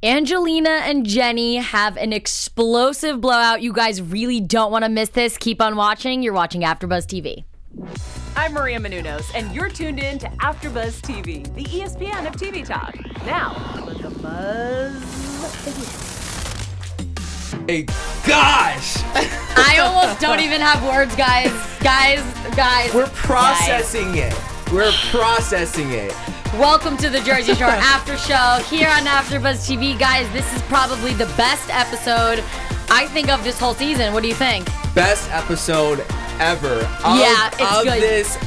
Angelina and Jenny have an explosive blowout. You guys really don't want to miss this. Keep on watching. You're watching AfterBuzz TV. I'm Maria Menounos, and you're tuned in to AfterBuzz TV, the ESPN of TV talk. Now, let the buzz begin. Hey, gosh! I almost don't even have words, guys. Guys. We're processing it. We're processing it. Welcome to the Jersey Shore After Show here on AfterBuzz TV. Guys, this is probably the best episode I think of this whole season. What do you think? Best episode ever.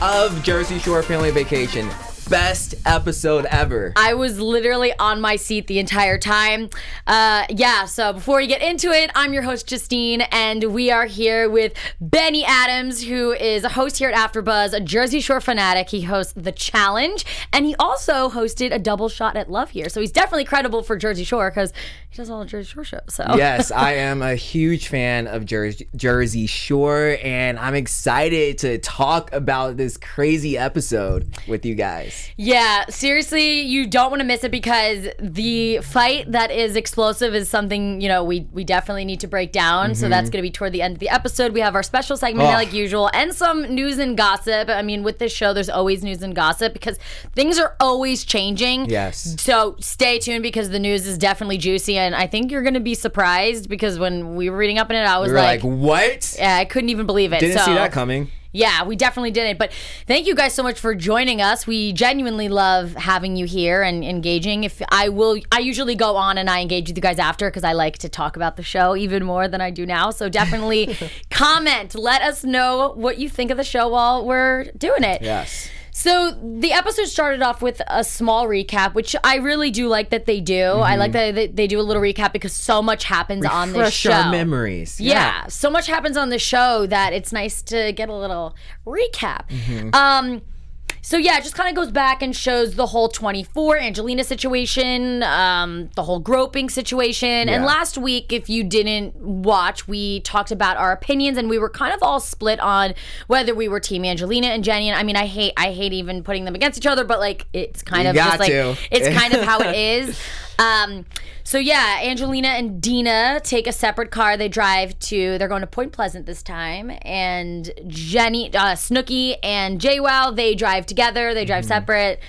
Of Jersey Shore Family Vacation. Best episode ever. I was literally on my seat the entire time. So before we get into it, I'm your host, Justine, and we are here with Benny Adams, who is a host here at AfterBuzz, a Jersey Shore fanatic. He hosts The Challenge, and he also hosted a double shot at Love here. So he's definitely credible for Jersey Shore because he does all the Jersey Shore shows. So yes, I am a huge fan of Jersey Shore, and I'm excited to talk about this crazy episode with you guys. Yeah, seriously, you don't want to miss it because the fight that is explosive is something, we definitely need to break down. Mm-hmm. So that's going to be toward the end of the episode. We have our special segment like usual and some news and gossip. I mean, with this show, there's always news and gossip because things are always changing. Yes. So stay tuned because the news is definitely juicy, and I think you're going to be surprised because when we were reading up on it, I was like, what? Yeah, I couldn't even believe it. Didn't see that coming. Yeah, we definitely didn't. But thank you guys so much for joining us. We genuinely love having you here and engaging. I usually go on and I engage with you guys after because I like to talk about the show even more than I do now. So definitely comment. Let us know what you think of the show while we're doing it. Yes. So the episode started off with a small recap, which I really do like that they do. Mm-hmm. I like that they do a little recap because so much happens on this show. Refresh our memories. Yeah, so much happens on the show that it's nice to get a little recap. Mm-hmm. So yeah, it just kind of goes back and shows the whole 24 Angelina situation, the whole groping situation. Yeah. And last week, if you didn't watch, we talked about our opinions and we were kind of all split on whether we were team Angelina and Jenny. And I mean, I hate even putting them against each other, but like it's kind of just like it's kind of how it is. So yeah, Angelina and Dina take a separate car. They're going to Point Pleasant this time. And Jenny, Snooki and Jwoww, they drive together. They drive separate.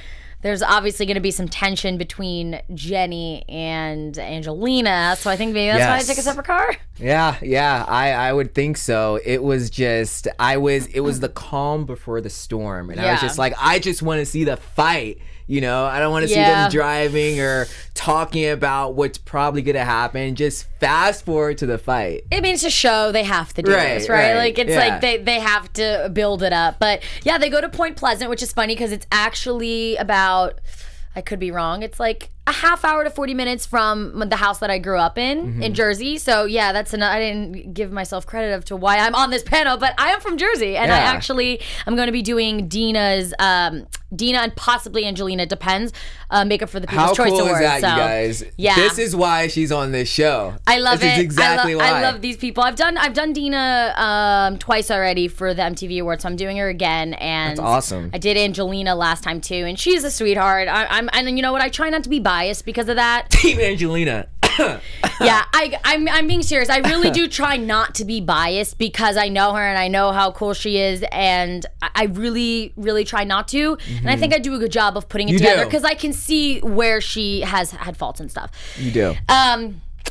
There's obviously going to be some tension between Jenny and Angelina. So I think maybe that's why they take a separate car. Yeah, I would think so. It was just, it was the calm before the storm. And I was just like, I just want to see the fight. I don't want to see them driving or talking about what's probably going to happen. Just fast forward to the fight. I mean, it's a show. They have to do this, right? Like, it's like they have to build it up. But yeah, they go to Point Pleasant, which is funny because it's actually about, I could be wrong, it's like a half hour to 40 minutes from the house that I grew up in Jersey. So yeah, I didn't give myself credit as to why I'm on this panel, but I am from Jersey, and I'm going to be doing Dina and possibly Angelina, depends, makeup for the People's Choice Awards. How cool is that, you guys? Yeah. This is why she's on this show. I love this it. Is exactly why. I love these people. I've done Dina twice already for the MTV Awards, so I'm doing her again. And that's awesome. I did Angelina last time too, and she's a sweetheart. And you know what? I try not to be biased because of that. Team Angelina. Yeah, I'm being serious. I really do try not to be biased because I know her and I know how cool she is, and I really, really try not to. And I think I do a good job of putting it together because I can see where she has had faults and stuff. You do.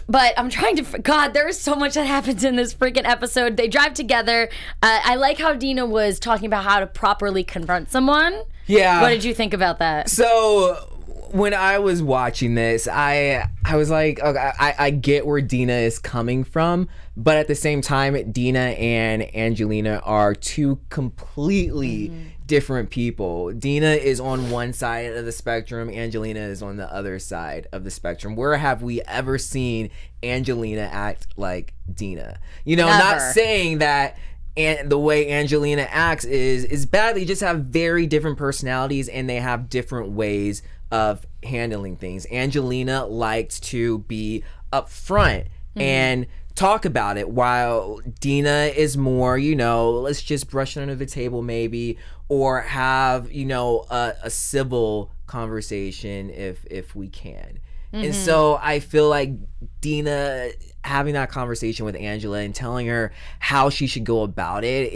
But I'm trying to... God, there is so much that happens in this freaking episode. They drive together. I like how Dina was talking about how to properly confront someone. Yeah. What did you think about that? So... when I was watching this, I was like, okay, I get where Dina is coming from, but at the same time, Dina and Angelina are two completely different people. Dina is on one side of the spectrum, Angelina is on the other side of the spectrum. Where have we ever seen Angelina act like Dina? Never. Not saying that and the way Angelina acts is bad. They just have very different personalities and they have different ways of handling things. Angelina likes to be upfront and talk about it, while Dina is more, let's just brush it under the table maybe, or have, a civil conversation if we can. And so I feel like Dina having that conversation with Angela and telling her how she should go about it,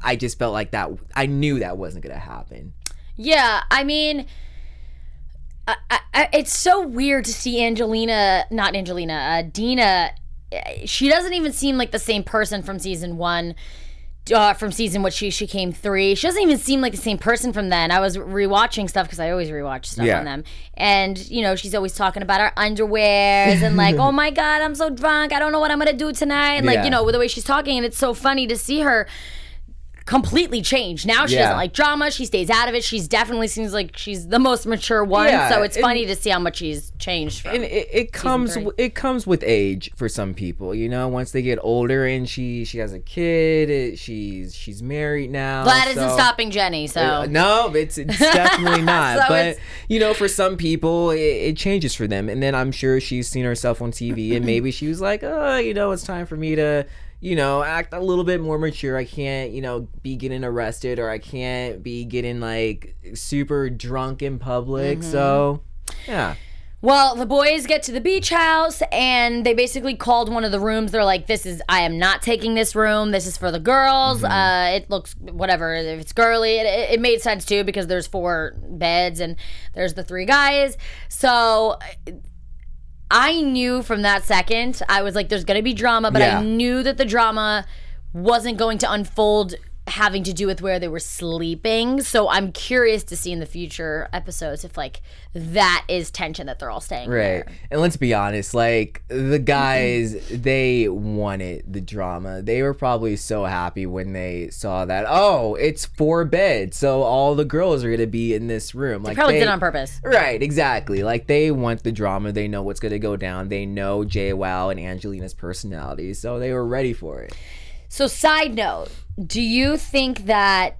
I just felt like that, I knew that wasn't going to happen. Yeah, I mean, it's so weird to see Dina. She doesn't even seem like the same person from season 1. From season what she came 3. She doesn't even seem like the same person from then. I was rewatching stuff because I always rewatch stuff on them, and she's always talking about her underwears and like, oh my god, I'm so drunk, I don't know what I'm gonna do tonight, and like with the way she's talking, and it's so funny to see her completely changed. Now she doesn't like drama. She stays out of it. She's definitely seems like she's the most mature one. So it's funny to see how much she's changed. From and it comes with age for some people. Once they get older and she has a kid, she's married now. That isn't stopping Jenny. So no, it's definitely not. So but for some people it changes for them. And then I'm sure she's seen herself on TV and maybe she was like, it's time for me to act a little bit more mature. I can't, be getting arrested, or I can't be getting like super drunk in public. So, yeah. Well, the boys get to the beach house and they basically called one of the rooms. They're like, I am not taking this room. This is for the girls. It looks, whatever, if it's girly. It made sense too because there's 4 beds and there's the 3 guys. So I knew from that second, I was like, there's going to be drama, but I knew that the drama wasn't going to unfold having to do with where they were sleeping. So I'm curious to see in the future episodes if like that is tension that they're all staying there. And let's be honest, like the guys, they wanted the drama. They were probably so happy when they saw that, it's 4 beds, so all the girls are going to be in this room. They probably did it on purpose. Right, exactly. Like they want the drama. They know what's going to go down. They know Jwoww and Angelina's personality, so they were ready for it. So side note, do you think that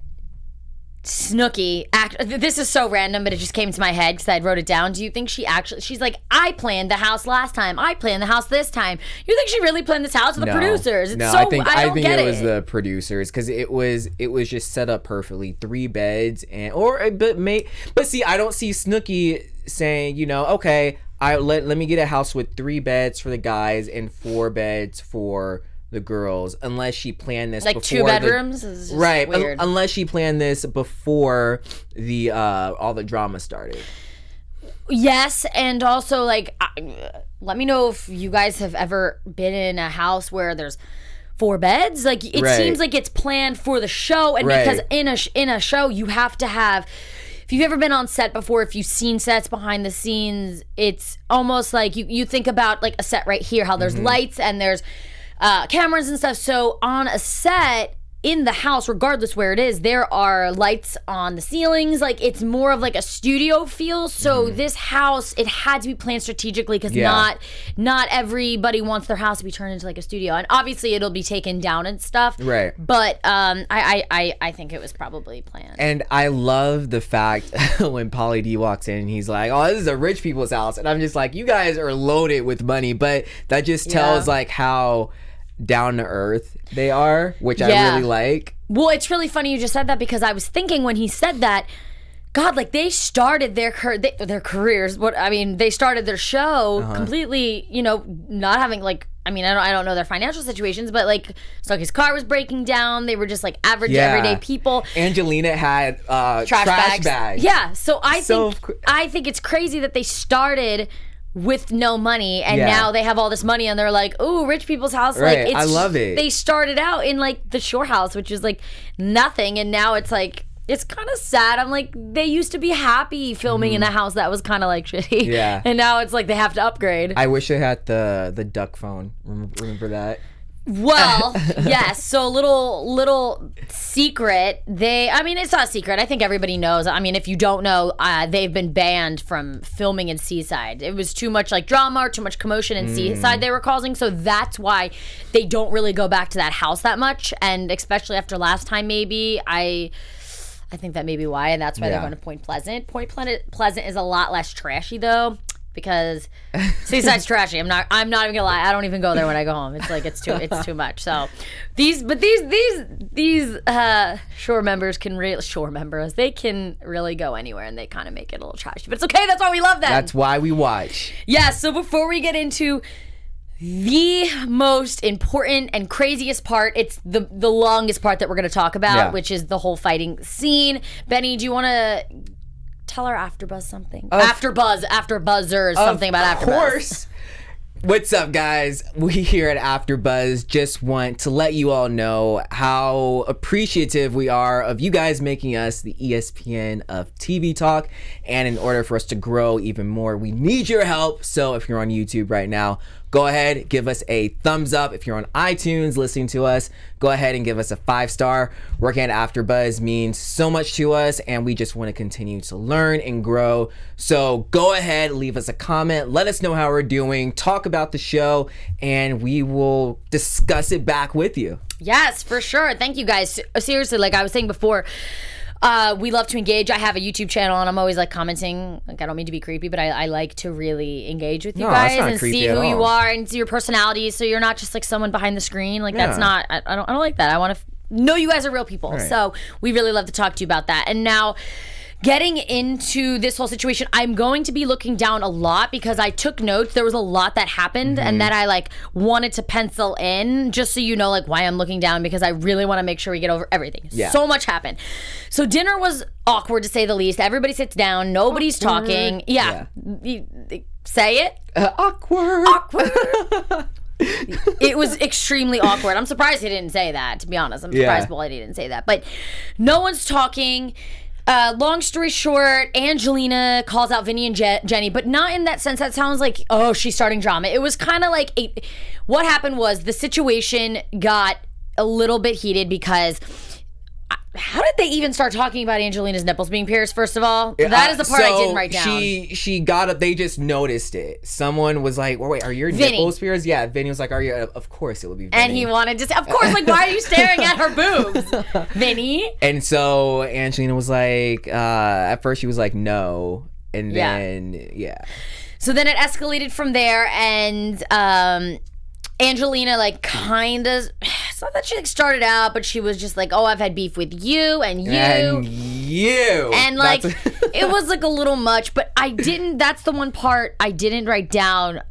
Snooki, this is so random, but it just came to my head because I wrote it down. Do you think she's like, I planned the house last time, I planned the house this time. You think she really planned this house with the producers? I think it was the producers because it was just set up perfectly. 3 beds but see, I don't see Snooki saying, okay, let me get a house with 3 beds for the guys and 4 beds for the girls, unless she planned this like before 2 bedrooms. Is just right, weird. Unless she planned this before the all the drama started. Yes, and also like, let me know if you guys have ever been in a house where there's 4 beds. Like it seems like it's planned for the show, and because in a show you have to have. If you've ever been on set before, if you've seen sets behind the scenes, it's almost like you think about like a set right here, how there's lights and there's cameras and stuff. So on a set in the house, regardless where it is, there are lights on the ceilings. Like it's more of like a studio feel. So this house, it had to be planned strategically because not everybody wants their house to be turned into like a studio. And obviously it'll be taken down and stuff. Right. But I think it was probably planned. And I love the fact when Pauly D walks in, he's like, this is a rich people's house. And I'm just like, you guys are loaded with money. But that just tells like how down to earth they are, which I really like. Well, it's really funny you just said that because I was thinking when he said that, God, like they started their careers. They started their show completely, not having like. I don't know their financial situations, but like, so his car was breaking down. They were just like average everyday people. Angelina had trash bags. Yeah, so I think it's crazy that they started with no money and now they have all this money and they're like, ooh, rich people's house. Right. Like I love it. They started out in like the shore house, which is like nothing, and now it's like it's kind of sad. I'm like, they used to be happy filming in a house that was kind of like shitty. Yeah. And now it's like they have to upgrade. I wish they had the duck phone. Remember that? Well, yes. So little secret. It's not a secret. I think everybody knows. If you don't know, they've been banned from filming in Seaside. It was too much like drama or too much commotion in Seaside they were causing. So that's why they don't really go back to that house that much. And especially after last time, maybe I think that may be why, and that's why they're going to Point Pleasant. Point Pleasant is a lot less trashy though. because Seaside's trashy. I'm not even gonna lie. I don't even go there when I go home. It's like it's too much. So these shore members they can really go anywhere, and they kind of make it a little trashy. But it's okay. That's why we love them. That's why we watch. Yeah. So before we get into the most important and craziest part, it's the longest part that we're going to talk about, which is the whole fighting scene. Benny, do you want to tell our AfterBuzz something? AfterBuzzers, something about AfterBuzz. Of course. What's up, guys? We here at AfterBuzz just want to let you all know how appreciative we are of you guys making us the ESPN of TV talk. And in order for us to grow even more, we need your help. So if you're on YouTube right now, go ahead, give us a thumbs up. If you're on iTunes listening to us, go ahead and give us a 5-star. Working at AfterBuzz means so much to us, and we just want to continue to learn and grow. So go ahead, leave us a comment, let us know how we're doing, talk about the show, and we will discuss it back with you. Yes, for sure. Thank you, guys. Seriously, like I was saying before, we love to engage. I have a YouTube channel, and I'm always like commenting. Like, I don't mean to be creepy, but I like to really engage with you guys and see who you are and see your personalities. So you're not just like someone behind the screen. Like that's not. I don't like that. I want to know you guys are real people. Right. So we really love to talk to you about that. And now, getting into this whole situation, I'm going to be looking down a lot because I took notes. There was a lot that happened and that I like wanted to pencil in, just so you know like why I'm looking down, because I really want to make sure we get over everything. Yeah. So much happened. So dinner was awkward, to say the least. Everybody sits down. Nobody's talking. Yeah. Say it. Awkward. It was extremely awkward. I'm surprised he didn't say that, to be honest. I'm surprised Bolity didn't say that. But no one's talking. Long story short, Angelina calls out Vinny and Jenny, but not in that sense. That sounds like, oh, she's starting drama. It was kind of like, what happened was the situation got a little bit heated because how did they even start talking about Angelina's nipples being pierced, first of all? That is the part I didn't write down. She got up, they just noticed it. Someone was like, well, wait, are your nipples pierced? Yeah, Vinny was like, are you? Of course it would be Vinny. And he wanted to say, of course, like, why are you staring at her boobs, Vinny? And so Angelina was like, at first she was like, no. And then, So then it escalated from there, and Angelina, like, kind of, it's not that she like started out, but she was just like, oh, I've had beef with you and you. And like, it was like a little much, but that's the one part I didn't write down.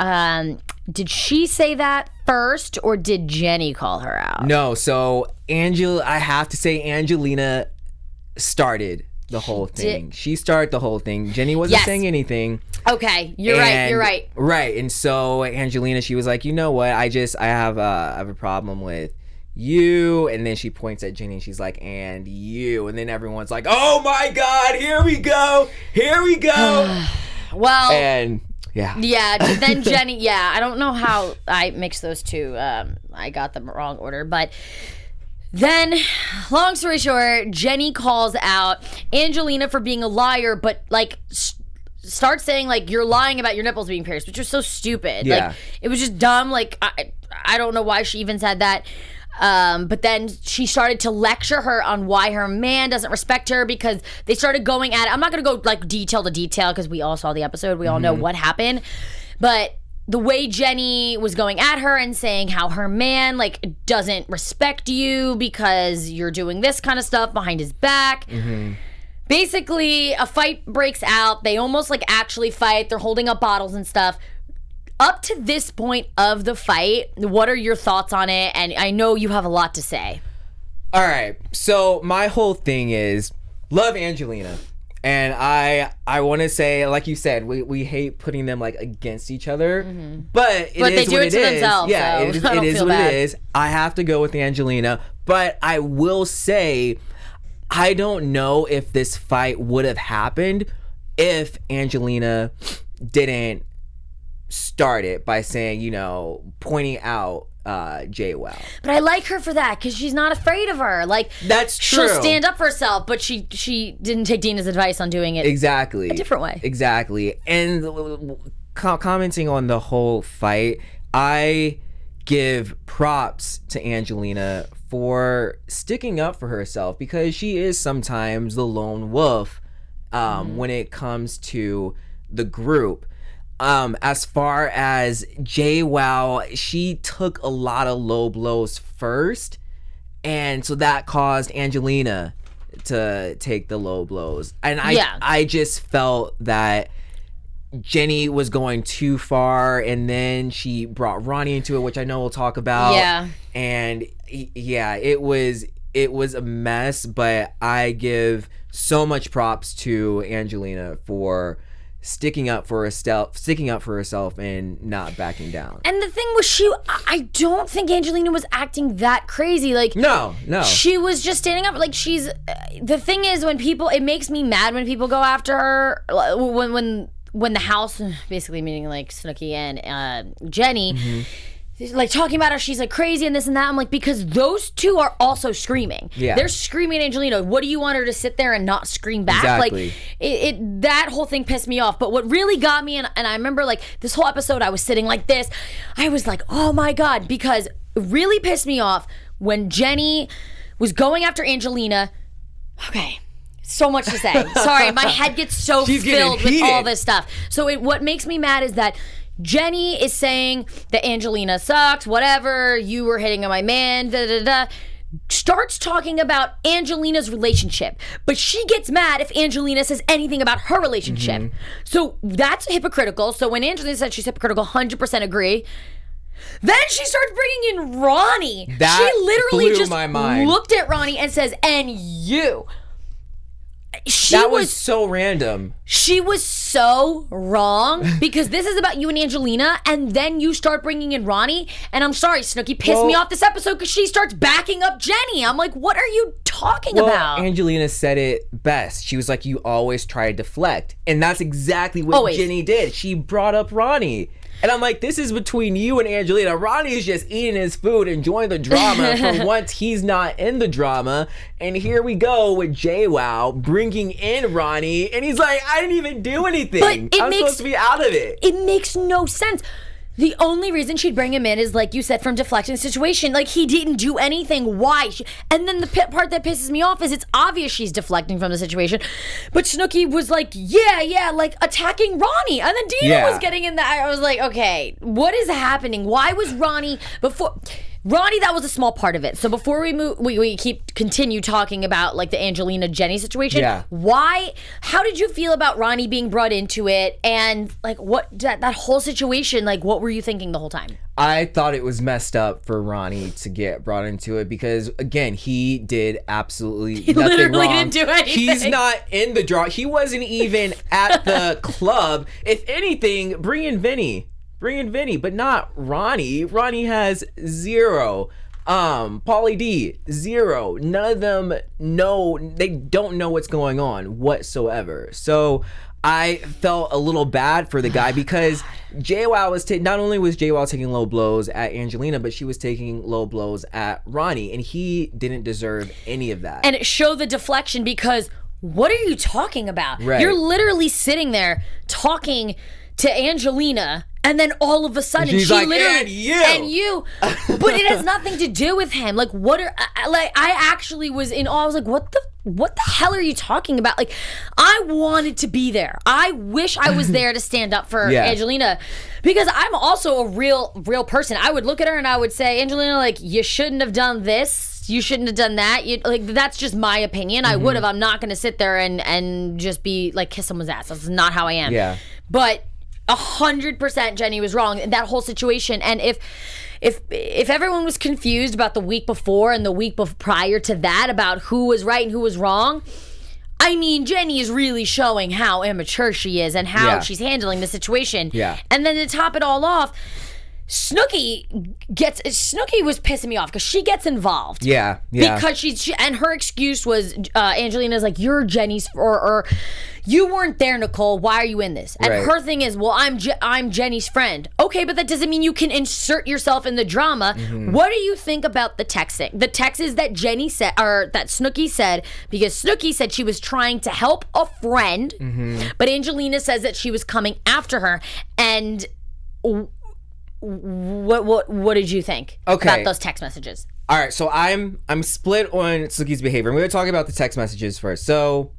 Did she say that first, or did Jenny call her out? No, so I have to say Angelina started the whole thing. She started the whole thing. Jenny wasn't saying anything. Okay, you're right. Right, and so Angelina, she was like, you know what? I have a problem with you, and then she points at Jenny, and she's like, and you, and then everyone's like, oh my God, here we go. Well, and then Jenny, I don't know how I mixed those two. I got them wrong order, but. Then, long story short, Jenny calls out Angelina for being a liar, but like starts saying like, you're lying about your nipples being pierced, which was so stupid. Yeah. Like, it was just dumb. Like, I don't know why she even said that. But then she started to lecture her on why her man doesn't respect her, because they started going at it. I'm not going to go like detail to detail because we all saw the episode. We all know what happened. But the way Jenny was going at her and saying how her man like doesn't respect you because you're doing this kind of stuff behind his back. Basically, a fight breaks out. They almost like actually fight. They're holding up bottles and stuff. Up to this point of the fight, what are your thoughts on it? And I know you have a lot to say. All right. So my whole thing is love Angelina. And I want to say, like you said, we hate putting them like against each other, but they do it to themselves. Yeah, so it is what it is. I have to go with Angelina, but I will say, I don't know if this fight would have happened if Angelina didn't start it by saying, pointing out Jwoww. But I like her for that because she's not afraid of her. Like, that's true. She'll stand up for herself, but she didn't take Dina's advice on doing it a different way. Exactly. And commenting on the whole fight, I give props to Angelina for sticking up for herself, because she is sometimes the lone wolf when it comes to the group. as far as Jwoww, she took a lot of low blows first, and so that caused Angelina to take the low blows. And I just felt that Jenny was going too far, and then she brought Ronnie into it, which I know we'll talk about. Yeah. And yeah, it was a mess, but I give so much props to Angelina for sticking up for herself and not backing down. And the thing was, I don't think Angelina was acting that crazy. Like, no, she was just standing up. Like, the thing is, it makes me mad when people go after her. When the house, basically meaning like Snooki and Jenny, like talking about her, she's like crazy and this and that. I'm like, because those two are also screaming. Yeah. They're screaming at Angelina. What do you want her to sit there and not scream back? Exactly. Like, that whole thing pissed me off. But what really got me, and I remember like this whole episode, I was sitting like this. I was like, oh my God, because it really pissed me off when Jenny was going after Angelina. Okay. So much to say. Sorry, my head gets so filled with all this stuff. So what makes me mad is that Jenny is saying that Angelina sucks, whatever, you were hitting on my man, starts talking about Angelina's relationship, but she gets mad if Angelina says anything about her relationship. So that's hypocritical. So when Angelina said she's hypocritical, 100% agree. Then she starts bringing in Ronnie. She literally just looked at Ronnie and says, and you. That was so random. She was so wrong, because this is about you and Angelina, and then you start bringing in Ronnie, and I'm sorry, Snooki pissed me off this episode because she starts backing up Jenny. I'm like, what are you talking about? Angelina said it best. She was like, you always try to deflect, and that's exactly what Jenny did. She brought up Ronnie. And I'm like, this is between you and Angelina. Ronnie is just eating his food, enjoying the drama for once he's not in the drama. And here we go with Jwoww bringing in Ronnie. And he's like, I didn't even do anything. I'm supposed to be out of it. It makes no sense. The only reason she'd bring him in is, like you said, from deflecting the situation. Like, he didn't do anything. Why? And then the part that pisses me off is it's obvious she's deflecting from the situation. But Snooki was like, yeah, like attacking Ronnie. And then Dina was getting in that. I was like, okay, what is happening? Why was Ronnie Ronnie, that was a small part of it. So before we move, we continue talking about like the Angelina Jenny situation. Yeah. How did you feel about Ronnie being brought into it, and like what that whole situation? Like, what were you thinking the whole time? I thought it was messed up for Ronnie to get brought into it because, again, he did absolutely nothing wrong. Didn't do anything. He's not in the draw. He wasn't even at the club. If anything, bring in Vinny. But not Ronnie. Ronnie has 0. Pauly D, 0. None of them they don't know what's going on whatsoever. So I felt a little bad for the guy because Jwoww was not only was Jwoww taking low blows at Angelina, but she was taking low blows at Ronnie, and he didn't deserve any of that. And it showed the deflection because what are you talking about? Right. You're literally sitting there talking to Angelina, and then all of a sudden she's she like, literally and you. But it has nothing to do with him. Like, I actually was in awe. I was like, what the hell are you talking about? Like, I wanted to be there. I wish I was there to stand up for Angelina, because I'm also a real person. I would look at her and I would say, Angelina, like, you shouldn't have done this. You shouldn't have done that. Like, that's just my opinion. I would have. I'm not going to sit there and just be like, kiss someone's ass. That's not how I am. Yeah. But 100% Jenny was wrong in that whole situation. And if everyone was confused about the week before and the week prior to that about who was right and who was wrong, I mean, Jenny is really showing how immature she is and how she's handling the situation. Yeah. And then to top it all off, Snooki was pissing me off because she gets involved. Yeah. Because and her excuse was Angelina's like, you're Jenny's or you weren't there, Nicole. Why are you in this? And her thing is, well, I'm Jenny's friend. Okay, but that doesn't mean you can insert yourself in the drama. What do you think about the texting? The texts that Jenny said, or that Snooki said, because Snooki said she was trying to help a friend, but Angelina says that she was coming after her. And what did you think about those text messages? All right, so I'm split on Snooki's behavior. I'm going to talk about the text messages first. So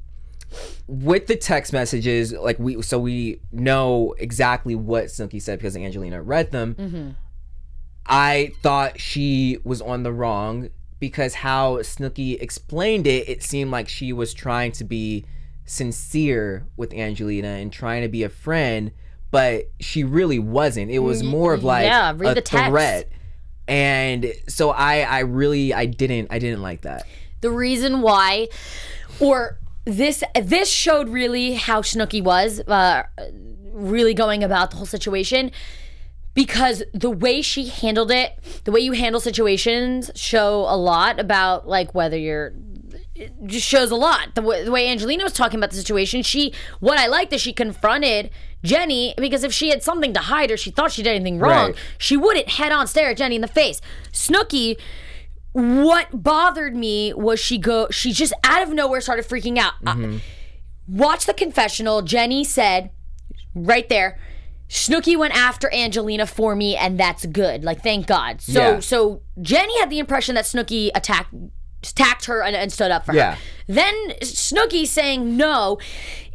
with the text messages, like we know exactly what Snooki said because Angelina read them. I thought she was on the wrong because how Snooki explained it, it seemed like she was trying to be sincere with Angelina and trying to be a friend, but she really wasn't. It was more of like read the text. threat. And so I didn't like that. The reason why, or this showed really how Snooki was really going about the whole situation, because the way she handled it, the way you handle situations show a lot about like whether you're, it just shows a lot. The way Angelina was talking about the situation, what I liked is she confronted Jenny, because if she had something to hide or she thought she did anything wrong, she wouldn't head on stare at Jenny in the face. Snooki, what bothered me was she just out of nowhere started freaking out. Watch the confessional. Jenny said right there, Snooki went after Angelina for me, and that's good. Like, thank God. So Jenny had the impression that Snooki attacked her and stood up for her. Then Snooki saying, no,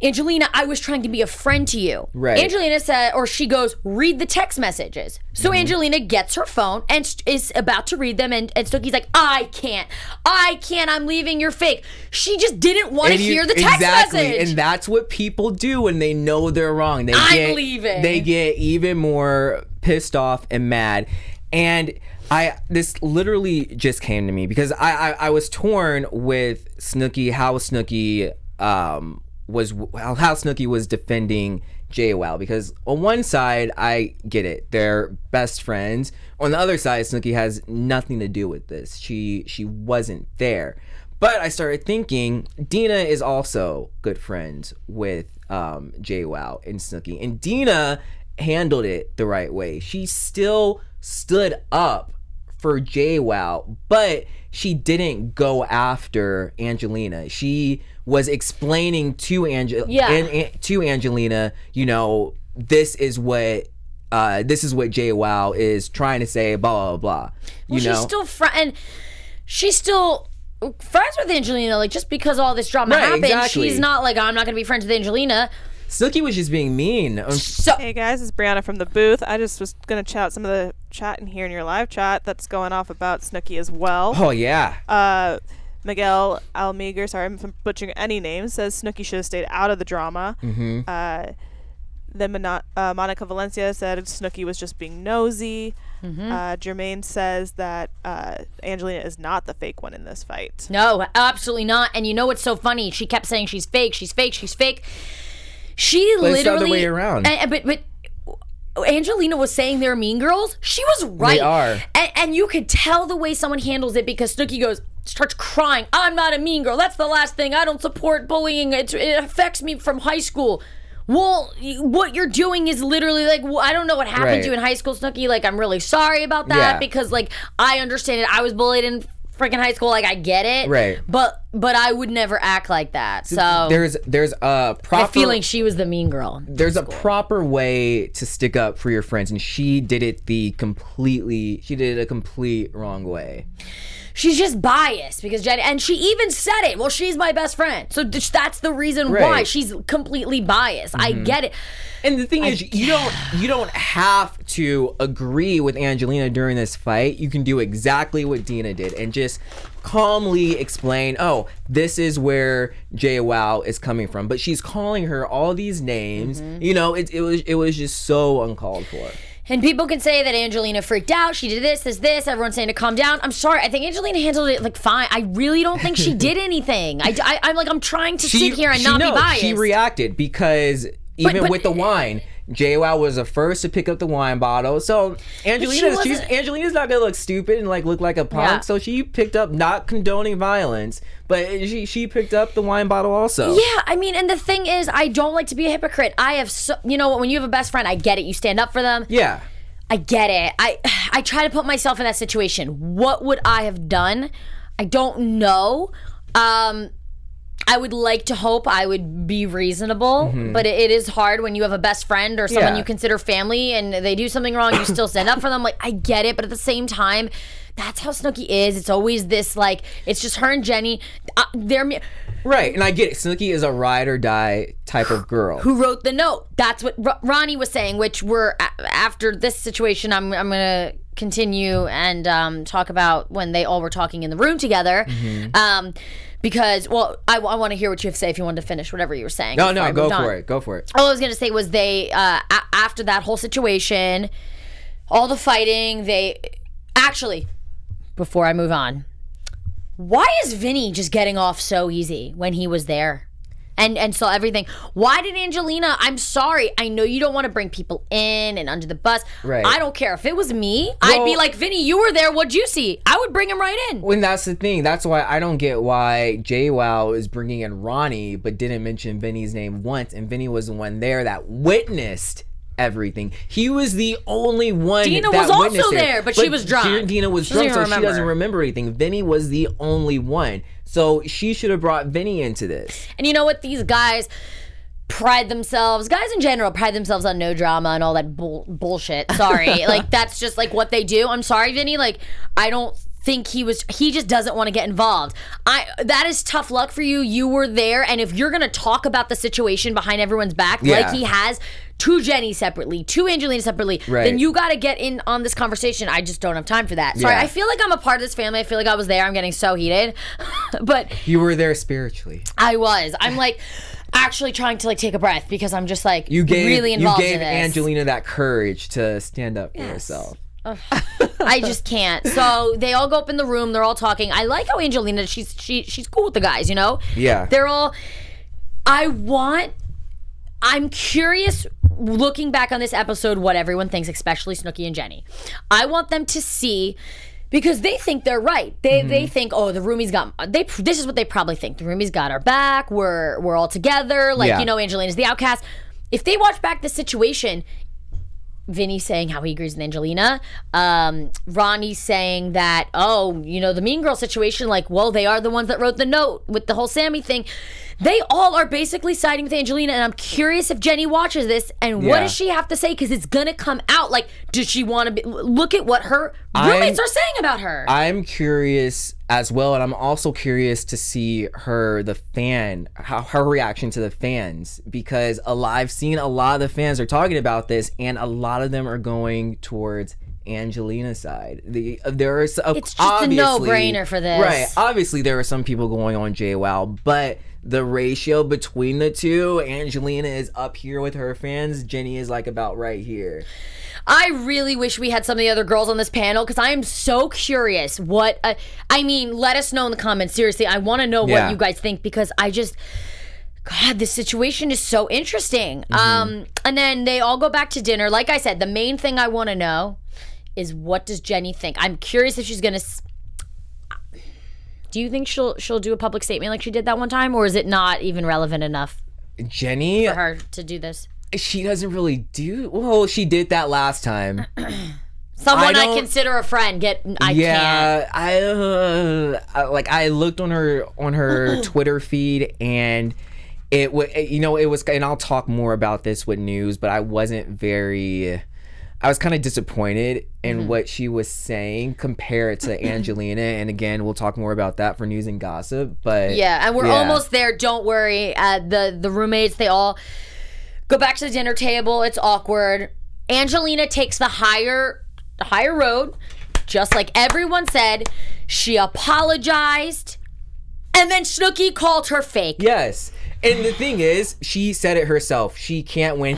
Angelina, I was trying to be a friend to you. Angelina said, or she goes, read the text messages. So Angelina gets her phone and is about to read them, and Snooki's like, I can't, I'm leaving, you're fake. She just didn't want to hear the text message. And that's what people do when they know they're wrong. I'm leaving. They get even more pissed off and mad. And this literally just came to me because I was torn with Snooki, how Snooki was defending Jwoww, because on one side I get it, they're best friends. On the other side, Snooki has nothing to do with this. She wasn't there. But I started thinking Dina is also good friends with Jwoww and Snooki, and Dina handled it the right way. She still stood up for Jwoww, but she didn't go after Angelina. She was explaining to Angelina, you know, this is what Jwoww is trying to say, blah blah blah. She's still friends with Angelina. Like, just because all this drama happened, she's not like, I'm not gonna be friends with Angelina. Snooki was just being mean. Hey guys, it's Brianna from the booth. I just was going to chat some of the chat in here in your live chat that's going off about Snooki as well. Oh, yeah. Miguel Almeger, sorry I'm butchering any name, says Snooki should have stayed out of the drama. Then Monica Valencia said Snooki was just being nosy. Jermaine says that Angelina is not the fake one in this fight. No, absolutely not. And you know what's so funny? She kept saying she's fake, she's fake, she's fake. She literally, it's the other way around. But Angelina was saying they're mean girls. She was right. They are. And you could tell the way someone handles it, because Snooki starts crying. I'm not a mean girl. That's the last thing. I don't support bullying. It affects me from high school. Well, what you're doing is literally like, I don't know what happened to you in high school, Snooki. Like, I'm really sorry about that, because like, I understand it. I was bullied in freaking high school, like, I get it, but I would never act like that. So there's a proper, I feel like she was the mean girl. There's a proper way to stick up for your friends, and she did it a complete wrong way. She's just biased because Jenny, and she even said it. Well, she's my best friend, so that's the reason why she's completely biased. I get it. And the thing is, you don't have to agree with Angelina during this fight. You can do exactly what Dina did and just calmly explain, oh, this is where Jwoww is coming from. But she's calling her all these names. You know, it was just so uncalled for. And people can say that Angelina freaked out. She did this. Everyone's saying to calm down. I'm sorry. I think Angelina handled it like fine. I really don't think she did anything. I'm trying to sit here and not be biased. She reacted because even with the wine, Jwoww was the first to pick up the wine bottle. So Angelina's not gonna look stupid and like look like a punk. So she picked up, not condoning violence, but she picked up the wine bottle also. Yeah, I mean, and the thing is, I don't like to be a hypocrite. I have, you know, when you have a best friend, I get it. You stand up for them. Yeah, I get it. I try to put myself in that situation. What would I have done? I don't know. I would like to hope I would be reasonable, but it is hard when you have a best friend or someone you consider family and they do something wrong, you still stand up for them. Like, I get it, but at the same time, that's how Snooki is. It's always this, like, it's just her and Jenny. Right, and I get it. Snooki is a ride or die type of girl. Who wrote the note? That's what Ronnie was saying, which after this situation, I'm going to continue and talk about when they all were talking in the room together. Because, well, I want to hear what you have to say if you wanted to finish whatever you were saying. No, go for it. Go for it. All I was going to say was they, after that whole situation, all the fighting, they... Actually, before I move on, why is Vinny just getting off so easy when he was there? And saw everything. Why did Angelina? I'm sorry. I know you don't want to bring people in and under the bus. Right. I don't care. If it was me, I'd be like, Vinny, you were there. What'd you see? I would bring him right in. When that's the thing. That's why I don't get why Jwoww is bringing in Ronnie, but didn't mention Vinny's name once. And Vinny was the one there that witnessed everything. He was the only one. Dina that was also witnessed it. there, but she was drunk. Dina was drunk, so she doesn't remember anything. Vinny was the only one. So she should have brought Vinny into this. And you know what? These guys pride themselves, guys in general pride themselves on no drama and all that bullshit. Sorry. Like, that's just like what they do. I'm sorry, Vinny. Like, I don't think he just doesn't want to get involved. That is tough luck for you. You were there, and if you're gonna talk about the situation behind everyone's back, like he has to Jenny separately, to Angelina separately, then you got to get in on this conversation. I just don't have time for that. Sorry, I feel like I'm a part of this family. I feel like I was there. I'm getting so heated. But you were there spiritually. I was. I'm like actually trying to like take a breath because I'm just like really involved in this. You gave Angelina that courage to stand up for herself. I just can't. So they all go up in the room. They're all talking. I like how Angelina, she's cool with the guys, you know? Yeah. They're all... I'm curious, looking back on this episode, what everyone thinks, especially Snooki and Jenny. I want them to see, because they think they're right. They think, oh, the roomies got... This is what they probably think. The roomies got our back. We're all together. Like, you know, Angelina's the outcast. If they watch back the situation... Vinny saying how he agrees with Angelina. Ronnie saying that, oh, you know, the mean girl situation, like, well, they are the ones that wrote the note with the whole Sammy thing. They all are basically siding with Angelina, and I'm curious if Jenny watches this, and what does she have to say? Because it's going to come out. Like, does she want to look at what her roommates are saying about her? I'm curious as well, and I'm also curious to see her reaction to the fans, because I've seen a lot of the fans are talking about this, and a lot of them are going towards Angelina's side. It's just a no-brainer for this. Right. Obviously, there are some people going on Jwoww, but the ratio between the two, Angelina is up here with her fans. Jenny is like about right here. I really wish we had some of the other girls on this panel because I am so curious what... I mean, let us know in the comments. Seriously, I want to know what you guys think because I just... God, this situation is so interesting. And then they all go back to dinner. Like I said, the main thing I want to know is what does Jenny think? I'm curious if she's going to... Do you think she'll do a public statement like she did that one time, or is it not even relevant enough Jenny for her to do this? She doesn't really do... Well, she did that last time. Someone I consider a friend. I can't. I looked on her Twitter feed, and it was, and I'll talk more about this with news, but I was kind of disappointed in what she was saying compared to Angelina. And again, we'll talk more about that for news and gossip. But yeah, and we're almost there. Don't worry. The roommates, they all go back to the dinner table. It's awkward. Angelina takes the higher road, just like everyone said. She apologized, and then Snooki called her fake. Yes. And the thing is, she said it herself. She can't win.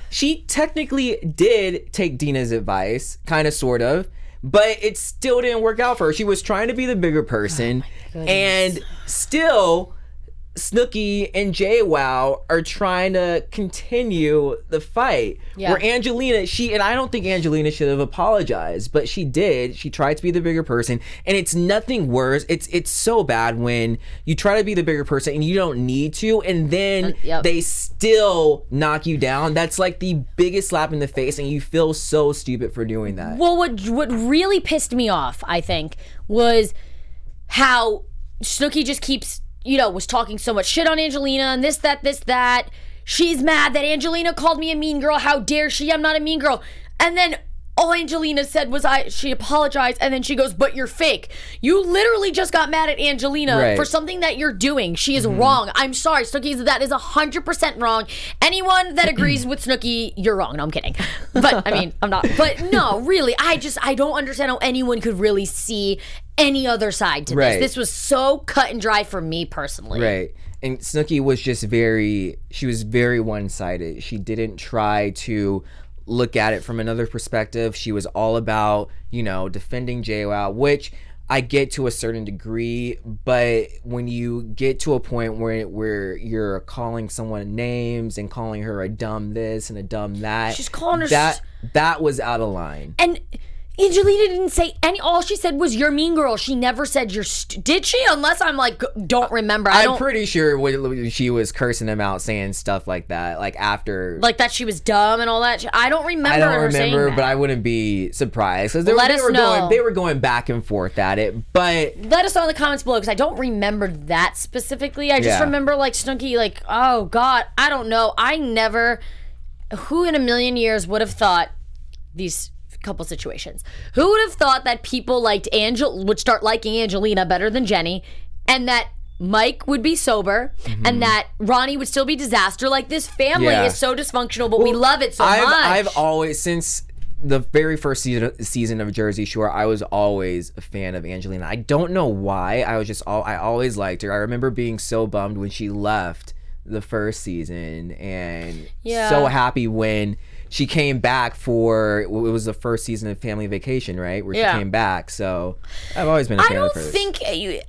She technically did take Dina's advice, kind of, sort of, but it still didn't work out for her. She was trying to be the bigger person, and still, Snooki and Jwoww are trying to continue the fight. Yeah. Where Angelina, and I don't think Angelina should have apologized, but she did. She tried to be the bigger person, and it's nothing worse. It's so bad when you try to be the bigger person and you don't need to, and then they still knock you down. That's like the biggest slap in the face, and you feel so stupid for doing that. Well, what really pissed me off, I think, was how Snooki just keeps was talking so much shit on Angelina and this, that. She's mad that Angelina called me a mean girl. How dare she? I'm not a mean girl. And then all Angelina said was she apologized, and then she goes, but you're fake. You literally just got mad at Angelina for something that you're doing. She is wrong. I'm sorry, Snooki, that is 100% wrong. Anyone that agrees with Snooki, you're wrong. No, I'm kidding. But, I mean, I'm not. But no, really, I don't understand how anyone could really see any other side to this. This was so cut and dry for me personally. Right. And Snooki was just she was very one-sided. She didn't try to look at it from another perspective. She was all about, defending Jwoww, which I get to a certain degree, but when you get to a point where you're calling someone names and calling her a dumb this and a dumb that, she's calling her that was out of line. And Angelina didn't say all she said was you're mean girl. She never said did she? Unless I'm like, don't remember. I'm pretty sure she was cursing him out, saying stuff like that, like after. Like that she was dumb and all that. I don't remember her saying that. But I wouldn't be surprised. Because they were going back and forth at it. But let us know in the comments below, because I don't remember that specifically. I just remember like Snooki, like, oh God, I don't know. Who in a million years would have thought these couple situations? Who would have thought that people would start liking Angelina better than Jenny, and that Mike would be sober, and that Ronnie would still be disaster? Like, this family is so dysfunctional, but we love it so much. I've always, since the very first season of Jersey Shore, I was always a fan of Angelina. I don't know why. I always liked her. I remember being so bummed when she left the first season, and so happy when she came back for, it was the first season of Family Vacation, right? Where she came back. So I've always been a fan of hers.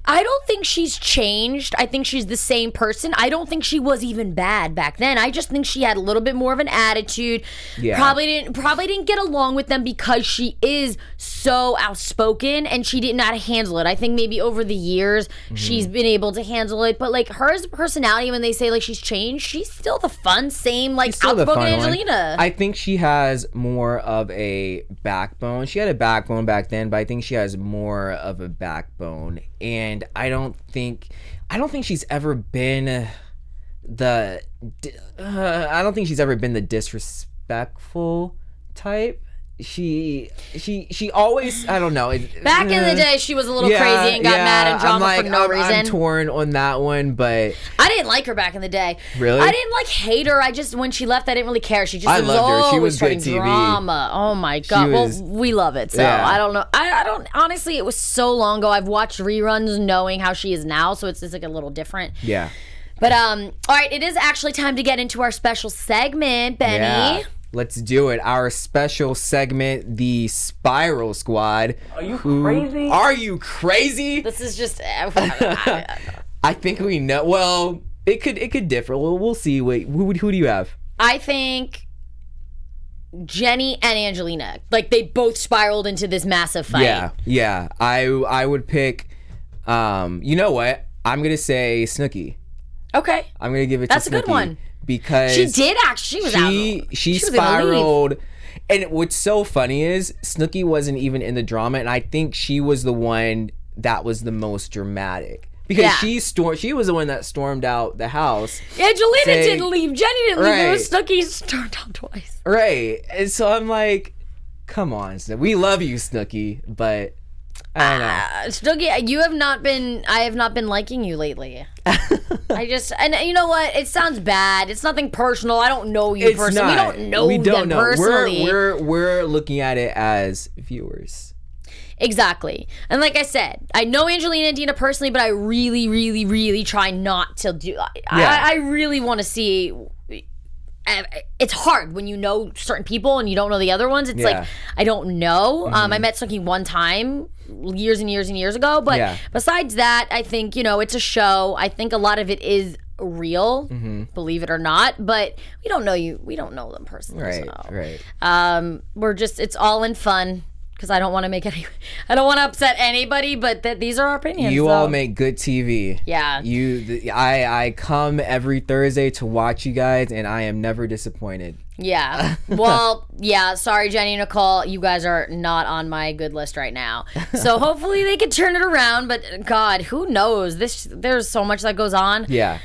I don't think she's changed. I think she's the same person. I don't think she was even bad back then. I just think she had a little bit more of an attitude. Yeah. Probably didn't get along with them because she is so outspoken and she didn't know how to handle it. I think maybe over the years she's been able to handle it. But like her personality, when they say like she's changed, she's still the fun, same like outspoken Angelina. I think she has more of a backbone. She had a backbone back then, but I think she has more of a backbone. And I don't think she's ever been the disrespectful type. She always, I don't know. Back in the day, she was a little crazy and got mad and drama for no reason. I'm torn on that one, but I didn't like her back in the day. Really? I didn't hate her. I just, when she left, I didn't really care. She just I loved her. She was good TV. Drama. Oh my God. We love it. So I don't know. I don't, honestly, it was so long ago. I've watched reruns knowing how she is now, so it's just like a little different. Yeah. But all right, it is actually time to get into our special segment, Benny. Yeah. Let's do it. Our special segment, the Spiral Squad. Are you crazy? Are you crazy? This is just. I think we know. Well, it could differ. We'll see. Wait, who do you have? I think Jenny and Angelina, like they both spiraled into this massive fight. Yeah. I would pick. You know what? I'm gonna say Snooki. Okay. I'm gonna give it to Snooki. That's a good one. Because she did actually, she spiraled. And what's so funny is Snooki wasn't even in the drama, and I think she was the one that was the most dramatic. Because she was the one that stormed out the house. Angelina didn't leave. Jenny didn't leave. It was Snooki stormed out twice. Right. And so I'm like, come on, we love you, Snooki, but I don't know. Snooki, I have not been liking you lately. And you know what? It sounds bad. It's nothing personal. I don't know you personally. We don't know personally. We're looking at it as viewers. Exactly. And like I said, I know Angelina and Dina personally, but I really, really, really try not to do. I really want to see. It's hard when you know certain people and you don't know the other ones. It's like, I don't know. I met Snooki one time years and years and years ago. But besides that, I think, it's a show. I think a lot of it is real, believe it or not. But we don't know you. We don't know them personally. Right. We're just, it's all in fun. because I don't want to I don't want to upset anybody, but these are our opinions. You all make good TV. Yeah. I come every Thursday to watch you guys, and I am never disappointed. Yeah. Well, yeah. Sorry, Jenny and Nicole. You guys are not on my good list right now. So hopefully they can turn it around. But God, who knows? There's so much that goes on. Yeah.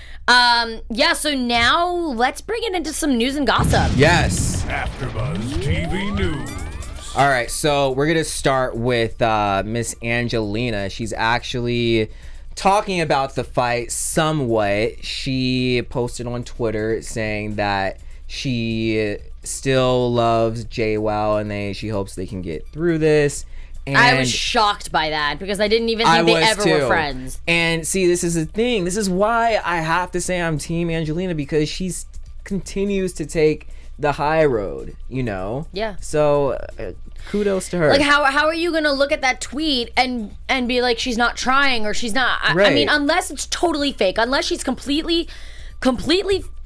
Yeah. So now let's bring it into some news and gossip. Yes. AfterBuzz TV News. All right. So we're gonna start with Miss Angelina. She's actually talking about the fight somewhat. She posted on Twitter saying that she still loves Jwoww and she hopes they can get through this. And I was shocked by that because I didn't even think they ever were friends. And see, this is the thing. This is why I have to say I'm Team Angelina, because she continues to take the high road, you know? Yeah. So kudos to her. Like, how are you going to look at that tweet and be like, she's not trying or she's not? I Right. mean, unless it's totally fake, unless she's completely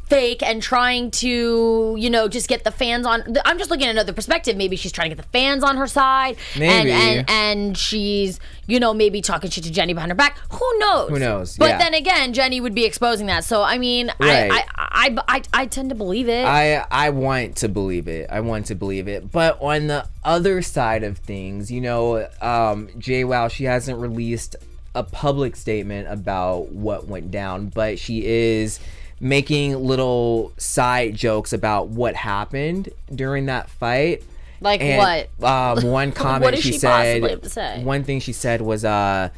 fake and trying to, just get the fans on. I'm just looking at another perspective. Maybe she's trying to get the fans on her side. Maybe. And she's, maybe talking shit to Jenny behind her back. Who knows? Who knows? But Yeah. then again, Jenny would be exposing that. So, I mean, Right. I tend to believe it. I want to believe it. But on the other side of things, Jwoww, she hasn't released a public statement about what went down, but she is making little side jokes about what happened during that fight. Like And, what? One comment What does she she said. possibly have to say? One thing she said was, and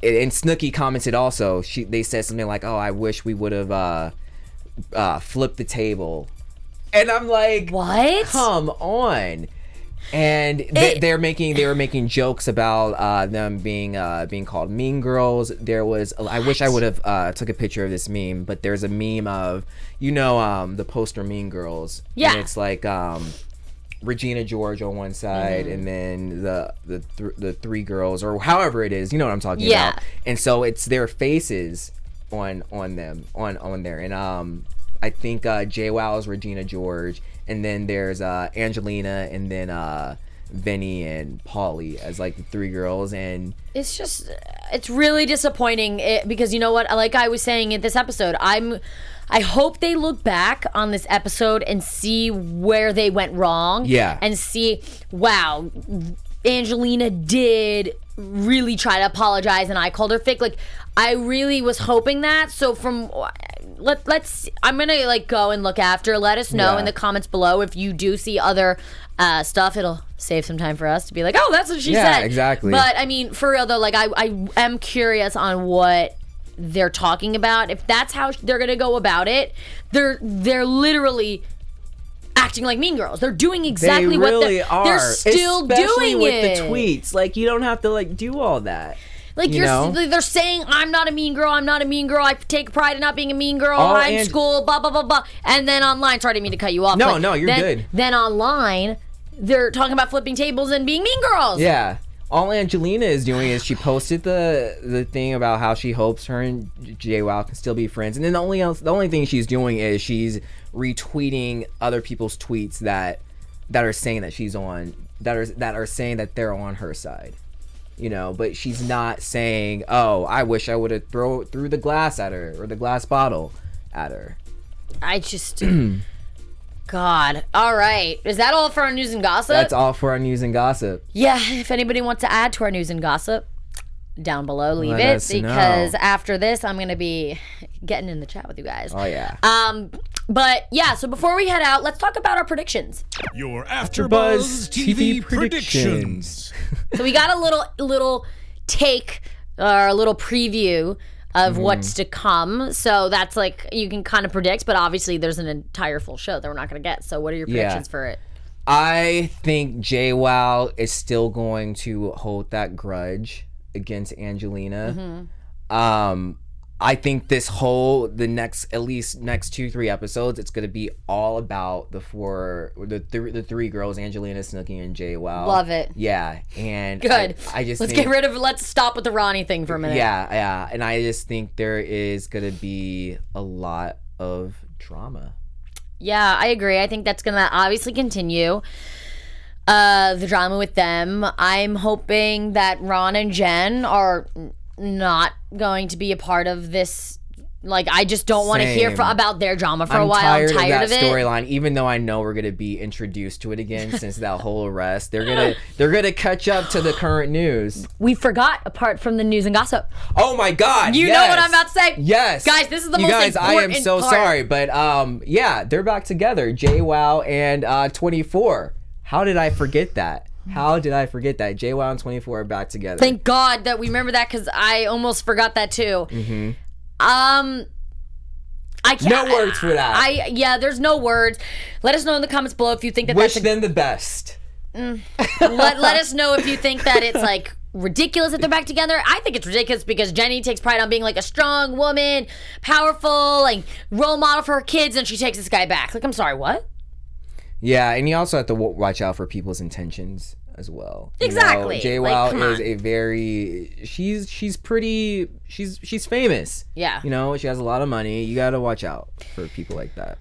Snooki commented also. They said something like, "Oh, I wish we would have flipped the table," and I'm like, What? Come on. And they were making jokes about them being called mean girls. There was I wish I would have took a picture of this meme, but there's a meme of the poster Mean Girls. Yeah. And it's like Regina George on one side, and then the three girls, or however it is. You know what I'm talking about. And so it's their faces on them on there, and I think Jwoww is Regina George, and then there's Angelina, and then Vinny and Polly as like the three girls. And it's really disappointing because you know what, like I was saying in this episode, I hope they look back on this episode and see where they went wrong. Yeah. And see, wow, Angelina did really try to apologize and I called her fake. Like, I really was hoping that. So let's I'm gonna like go and look after. Let us know in the comments below if you do see other stuff. It'll save some time for us to be like, oh, that's what she said. Yeah, exactly. But I mean, for real though, like I am curious on what they're talking about. If that's how they're gonna go about it, they're literally acting like mean girls. They're doing exactly they really what they're still especially doing with it. the tweets. Like, you don't have to like do all that. Like, they're saying, I'm not a mean girl, I take pride in not being a mean girl, I'm in school, blah, blah, blah, blah. And then online, sorry, I didn't mean to cut you off. No, you're good. Then online, they're talking about flipping tables and being mean girls. Yeah. All Angelina is doing is she posted the thing about how she hopes her and Jwoww can still be friends. And then the only thing she's doing is she's retweeting other people's tweets that are saying that she's on, that are saying that they're on her side. But she's not saying, oh, I wish I would have threw the glass at her or the glass bottle at her. I just, God. All right. Is that all for our news and gossip? That's all for our news and gossip. Yeah. If anybody wants to add to our news and gossip, down below, leave Let it. us know. Because after this, I'm going to be getting in the chat with you guys. Oh, yeah. But yeah, so before we head out, let's talk about our predictions. Your AfterBuzz TV predictions. So we got a little take or a little preview of what's to come. So that's like, you can kind of predict, but obviously there's an entire full show that we're not going to get. So what are your predictions for it? I think Jwoww is still going to hold that grudge against Angelina. I think the next 2-3 episodes, it's gonna be all about the three girls, Angelina, Snooki, and Jwoww. Love it. Yeah, and Good. I just let's stop with the Ronnie thing for a minute. Yeah, and I just think there is gonna be a lot of drama. Yeah, I agree. I think that's gonna obviously continue. the drama with them. I'm hoping that Ron and Jen are not going to be a part of this. Like, I just don't want to hear about their drama for a while. I'm tired of it. Storyline, even though I know we're gonna be introduced to it again since that whole arrest. They're gonna catch up to the current news. We forgot apart from the news and gossip. Oh my God! You know what I'm about to say? Yes, guys, this is the most important I am so part. sorry, but yeah, they're back together. Jwoww and 24. How did I forget that? Jwoww and 24 are back together. Thank God that we remember that, because I almost forgot that too. Mm-hmm. I can't. No words for that. Yeah, there's no words. Let us know in the comments below if you think that Wish them the best. Let us know if you think that it's like ridiculous that they're back together. I think it's ridiculous because Jenny takes pride on being like a strong woman, powerful, like role model for her kids, and she takes this guy back. Like, I'm sorry, what? Yeah, and you also have to watch out for people's intentions as well. Exactly. Jwoww is a very she's famous. Yeah. You know, she has a lot of money. You got to watch out for people like that.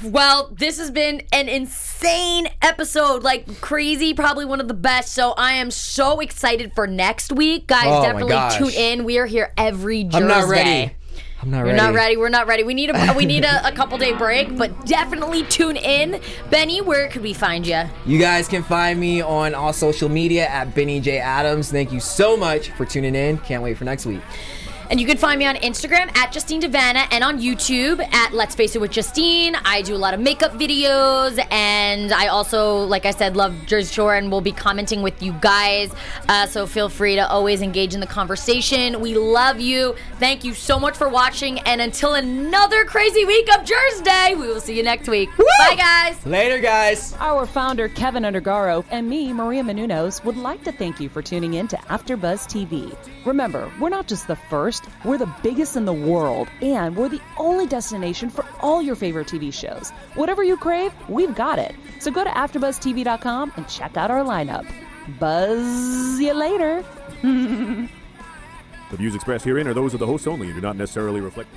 Well, this has been an insane episode, like crazy, probably one of the best. So I am so excited for next week. Guys, definitely tune in. We are here every Jerzday. I'm not ready. You're not ready. We're not ready. We need a couple day break, but definitely tune in. Benny, where could we find you? You guys can find me on all social media at Benny J Adams. Thank you so much for tuning in. Can't wait for next week. And you can find me on Instagram at Justine DiVanna and on YouTube at Let's Face It with Justine. I do a lot of makeup videos, and I also, like I said, love Jersey Shore and will be commenting with you guys. So feel free to always engage in the conversation. We love you. Thank you so much for watching, and until another crazy week of Jerzday, we will see you next week. Woo! Bye, guys. Later, guys. Our founder, Keven Undergaro, and me, Maria Menounos, would like to thank you for tuning in to AfterBuzz TV. Remember, we're not just the first, we're the biggest in the world, and we're the only destination for all your favorite TV shows. Whatever you crave, we've got it. So go to AfterBuzzTV.com and check out our lineup. Buzz you later. The views expressed herein are those of the hosts only and do not necessarily reflect